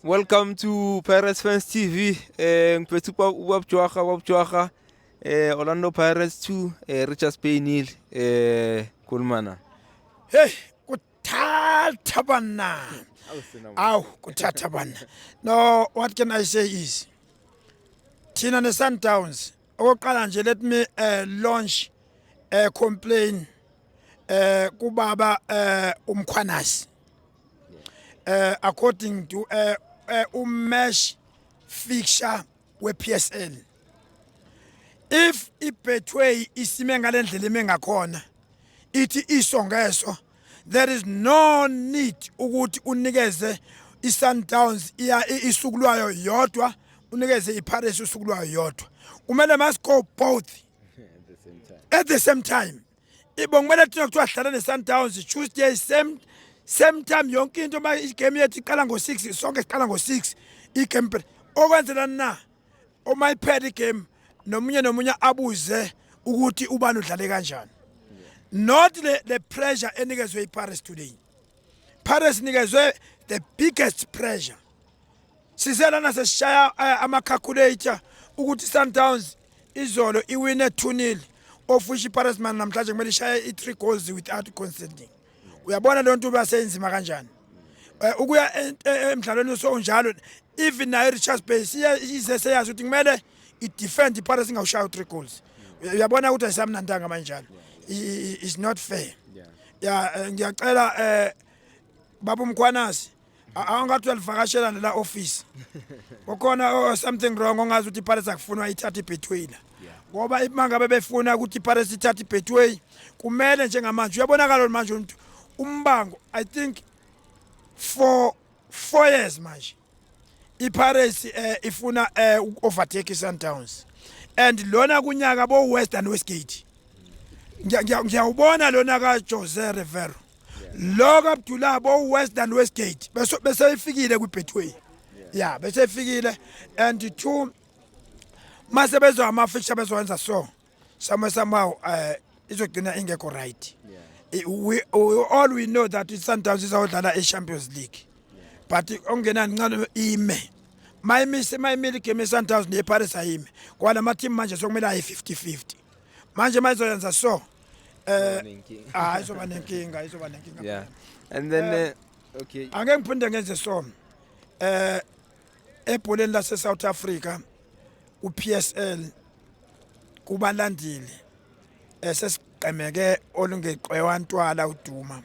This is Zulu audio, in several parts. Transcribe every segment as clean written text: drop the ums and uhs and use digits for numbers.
Welcome to Pirates Fans TV. Ngiphethe ubabjwaga Orlando Pirates 2 Richards Bay nil Kulmana. Hey, kuthatha bana. Aw, kuthatha bana. No, what can I say is Thina ne Sundowns. Okoqala nje let me launch a complaint kubaba umkhwanasi. According to umesh fixture we PSL. If iBetway isime ngalendlela emengakhona ithi isongeso, there is no need ukuthi unikeze iSundowns isukulwayo yodwa, unikeze iPirates usukulwayo yodwa. Kumele must go both at the same time. Ibongumele thina kuthiwa dlala neSundowns Tuesday same time yonke into ma igame yethu iqala ngo6 sonke siqala ngo6 igame okwenzela na omayiphed igame nomunye abuze ukuthi ubani udlale kanjani. Not the pressure enikezwe iPirates today. Pirates nikezwe the biggest pressure. Sizelana sesishaya ama-calculator ukuthi Sundowns izolo iwine 2-0 of which iPirates man namhlanje kumele ishaye i3 goals without conceding. Uyabona le nto basenzima kanjani. Ukuya emidlalweni sonjalo even nayo Richards Bay ize seyazi ukuthi kumele i-defend iPirates ingawushaya u3 goals. Uyabona ukuthi ayisamnandanga manjalo. It's not fair. Yeah, ngiyacela baba umkhwanasi angathi uyalivakashela la office. Kukhona something wrong ongazi ukuthi iPirates akufunwa ithatha iBetway la. Ngoba imangabe befuna ukuthi iPirates ithatha iBetway kumele njengamanje uyabonakala manje umuntu umbango I think for 4 years manje iPirates ifuna overtake iSundowns and lona kunyaka bo Western Westgate ngiyawubona lona ka Jose Rivero lo Abdullah bo Western Westgate bese ifikile kwiBetway yeah bese ifikile and two mase bezwa ama fixture bezwenza so somehow izogcina ingekho right. All we know that Sundowns izawudlala eChampions League but ongenani ncane ime mayimile game eSundowns nePirates ayime kwala ma team manje sokumele ayi 50-50 manje mayizoyenza so izoba nenkinga Yeah. And then okay. Angeke ngiphinde ngenze so ebholeni lase South Africa uPSL kubalandile sesiqemeke olungeqhwa ntwala uduma.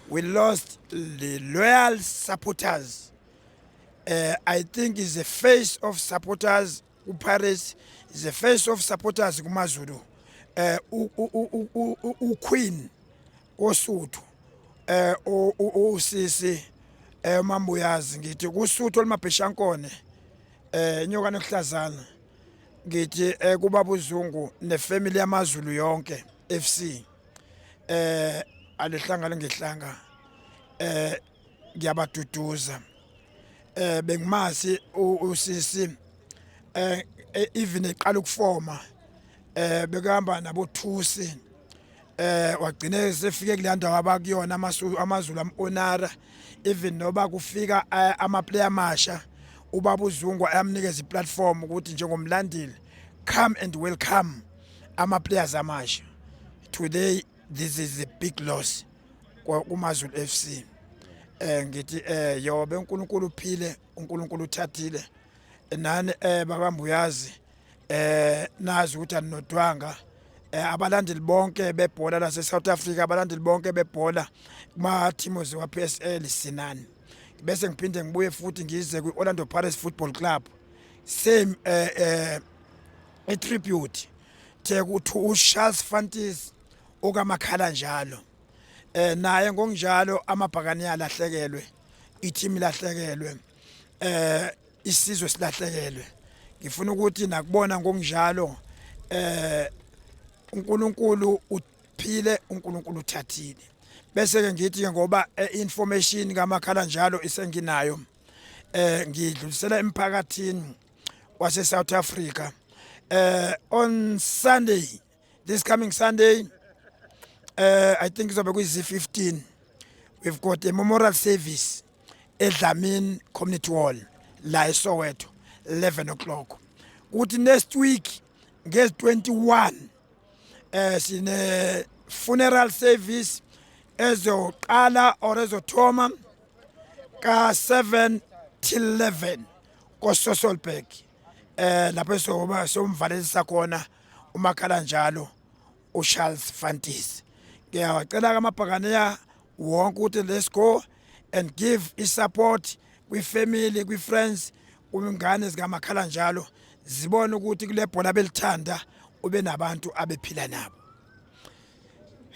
We lost the loyal supporters. I think is the face of supporters uPirates, is the face of supporters kumaZulu. Queen osuthu usisi mambuyazi ngithi kusuthu olimabheshankone inyoka nokuhlazana ngithi kubaba uZungu nefamily yamaZulu yonke FC alihlangana ngehlanga ngiyabaduduza bengimazi usisi even eqala ukufoma bekahamba nabo Thusi wagcine sefike kulandawo abakuyona amaZulu amonara even noba kufika ama player amasha ubaba uZungu ayamnikeza iplatform ukuthi njengomlandeli come and welcome ama players amasha. Today this is a big loss kumaZulu FC. Ngithi yobe uNkulunkulu uphile uNkulunkulu uthathile nani bakambuyazi nazi ukuthi aninodwanga abalandeli bonke bebhola lase South Africa, abalandeli bonke bebhola kuma teams wa PSL sinani. Bese ngiphinde ngibuye futhi ngize kwiOrlando Pirates Football Club same a tribute the kuthi uCharles Fantis okamakhala njalo naye ngokunjalo amabhakani yalahlekelwe, i-team lahlekelwe, isizwe silahlekelwe. Ngifuna ukuthi nakubona ngokunjalo uNkulunkulu uphile uNkulunkulu uthathile. Bese ke ngithi ke ngoba information kamakhala njalo isenginayo ngidlulisela emphakathini wase South Africa on Sunday, this coming Sunday, I think izobe kuyi-15, we've got a memorial service eDlamini Community Hall la eSoweto 11 o'clock. Kuthi next week ngezi 21 sine funeral service ezoqala or ezothoma ka 7 till 11 koSosolberg lapho somvalelisa khona umakhala njalo uCharles Fantis. Ngiyacela kamabhakaneya wonke ukuthi let's go and give his support kwi family kwi friends umngane zikamakhala njalo zibone ukuthi kule bhola belithanda ube nabantu abephila nabo.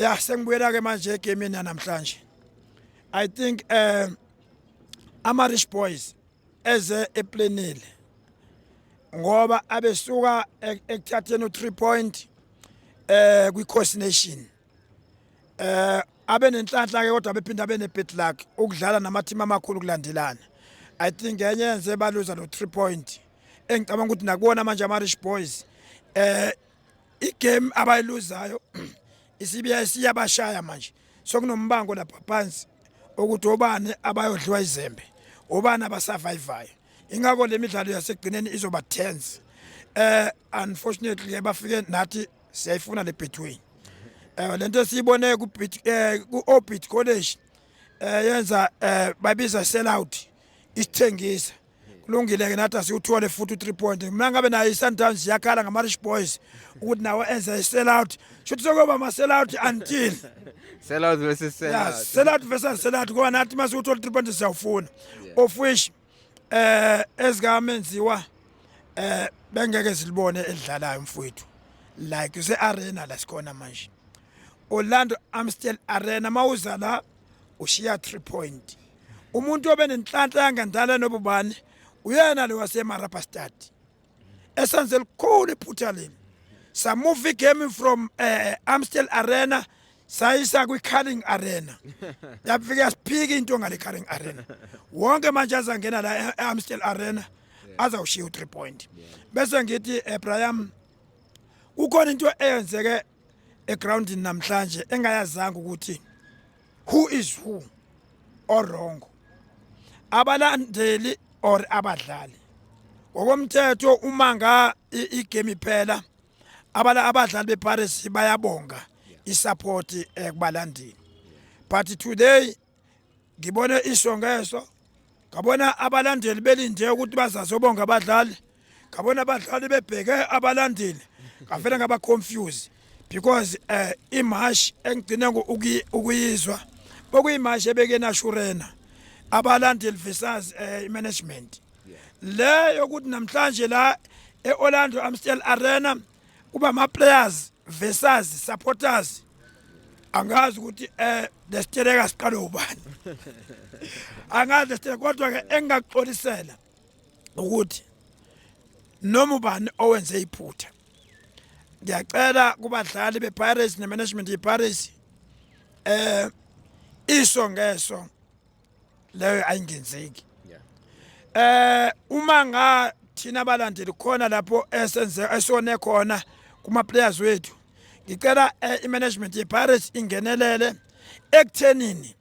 Ya sengibuyela ke manje egameni namhlanje. I think ama Rich Boys eze eplanile ngoba abesuka ekuthatheni u3 point kwi Coast Nation abe nenhlanhla ke kodwa bephinda bene bad luck ukudlala nama team amakhulu kulandelana. I think enye yenze baluza lo 3 point engicabanga ukuthi nakubona manje ama Rich Boys igame abayiluzayo isibiya siyabashaya manje sokunombango lapha phansi ukuthi obani abayodliwa izembe obani abasurvivayo ingakho lemidlalo yasegcineni izoba tense. Unfortunately bafike nathi siyayifuna le Betway lento siyibone ku Orbit College yenza babiza sellout isithengisa kulungile ke nathi asiuthole futhi u3 point. Mina ngabe nayo iSundowns yakhala ngama Rich Boys ukuthi nawo enza sellout shothi sokuba ama sellout until Sellout versus sellout. Yeah, sellout versus sellout ngoba nathi masuthola 3 point siyawufuna of which ezigamenziwa bengeke silibone edlalayo mfowethu like use arena la sikhona manje Orlando Amstel Arena mawuza la ushiya 3 point. Umuntu obenenhlanhla yangandala nobubani uyena lo waseMarapa Stad esenze likhulu iphutha leli sa move game from Amstel Arena sayisa kwi Carling Arena yafika siphika into ngale Carling Arena wonke manje azangena la Amstel Arena azawushiya u3 point. Bese ngithi Brian ukhona into eyenzeke egroundini namhlanje engayazanga ukuthi who is who or wrong abalandeli or abadlali ngokomthetho uma nga igame iphela abadlali beParis bayabonga isupport kubalandeli but today ngibone isongeso ngabona abalandeli belinde ukuthi bazazobonga abadlali ngabona abadlali bebheke abalandeli ngafela ngaba confused because imash engigcina ukuyizwa bokuyimash ebeke nashurena abalandeli versus management le yokuthi namhlanje la eOrlando Amstel Arena kuba ama players versus supporters angazi ukuthi lesitereka siqala ubani angazi lesitereka kodwa ke engaxolisela ukuthi noma ubani owenze iphutha ngiyacela kubadlali bePirates nemanagement yePirates isongeso leyo ayingenzeki. Uma nga thina abalandeli khona lapho esenze esone khona kuma players wethu ngicela imanagement yePirates ingenelele ekuthenini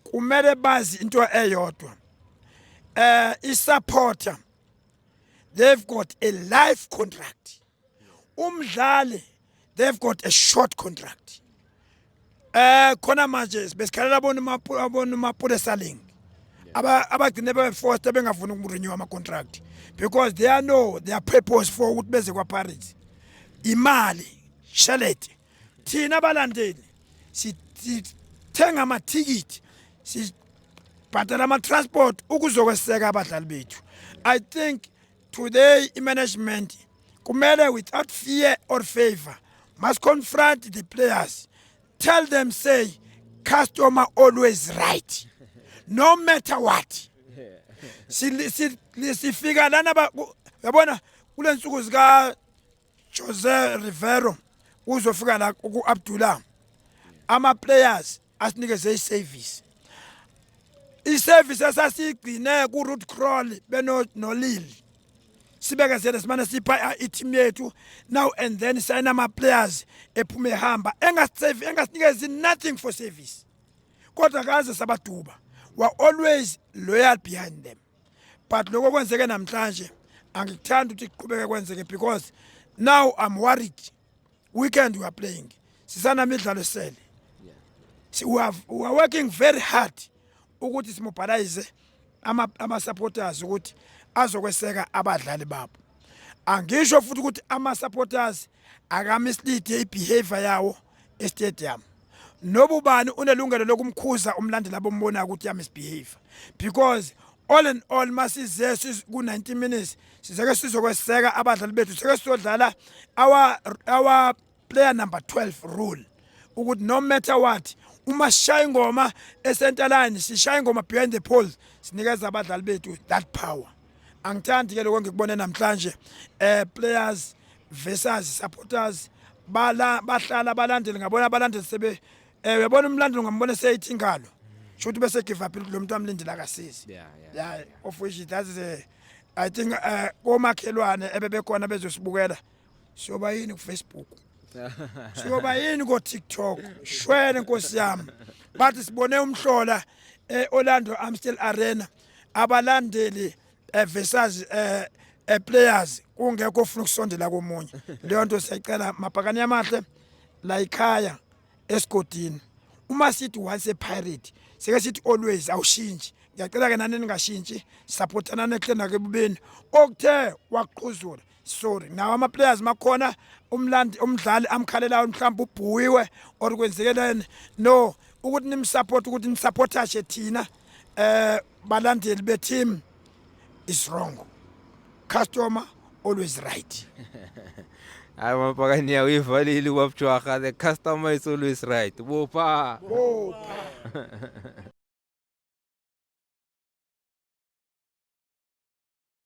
kumele bazi into eyodwa isupporter they've got a life contract umdlali they've got a short contract khona manje besikhalela abona mapulesa link abagcine beforced bengafuni ukurenew ama contract because they know their purpose for ukuthi beze kwa Pirates imali shalete thina abalandeli sithenga ama ticket sibhadala ama transport ukuzokweseka abadlali bethu. I think today management kumele without fear or favor must confront the players, tell them say customer always right no matter what. Sifika lana yabona kule nsuku zika Jose Rivero uzofika la ku Abdullah ama players asinikeze iservice esasigcine ku root crawl beno Lil sibekezele simane sipha i-team yethu now and then sign ama players ephume ehamba engasinikezi nothing for service kodwa kaze sabaduba were always loyal behind them. But lokho kwenzeke namhlanje angikuthandi ukuthi kuqhubeke kwenzeke because now I'm worried. Weekend we are playing. Sisana midlalo sele. So we are working very hard ukuthi simobilize ama supporters ukuthi azokweseka abadlali babo. Angisho futhi ukuthi ama supporters akamislead ibehavior yawo e-stadium. Nobubani unelungelo lokumkhuza umlandeli abombona ukuthi ya misbehave because all in all masize ku 90 minutes sizeke sizokweseka abadlali bethu sike sizodlala our player number 12 rule ukuthi no matter what uma shaya ingoma e-center line sishaya ingoma behind the poles sinikeza abadlali bethu that power. Angithandi ke lokho ngikubone namhlanje players versus supporters bahlala balandeli ngabona abalandeli sebe uyabona umlandeli ngambona seyithi ngalo shothi bese give up lo muntu amlindela akasizi yeah of which that is I think komakhelwane ebebekhona bezosibukela siyoba yini ku Facebook siyoba yini ko TikTok shwele nkosi yami bathi sibone umhlola eOrlando Amstel Arena abalandeli versus players kungekho ufuna ukusondela komunye leyo nto siyacela mabhakani amahle la ekhaya esigodini uma sithi once a pirate sike sithi always awushintshe ngiyacela ke nani ningashintshi supportana neklena ke bubeni okuthe waqhuzula sorry nawo ama players makhona umdlali amkhalelayo mhlawumbe ubhuyiwe or kwenzekelene no ukuthi nimsupport ukuthi nisupportashe thina balandeli be team is wrong. Customer always right. Hayi mapakani uyivalile kwabujwarha, the customer is always right. Bopa.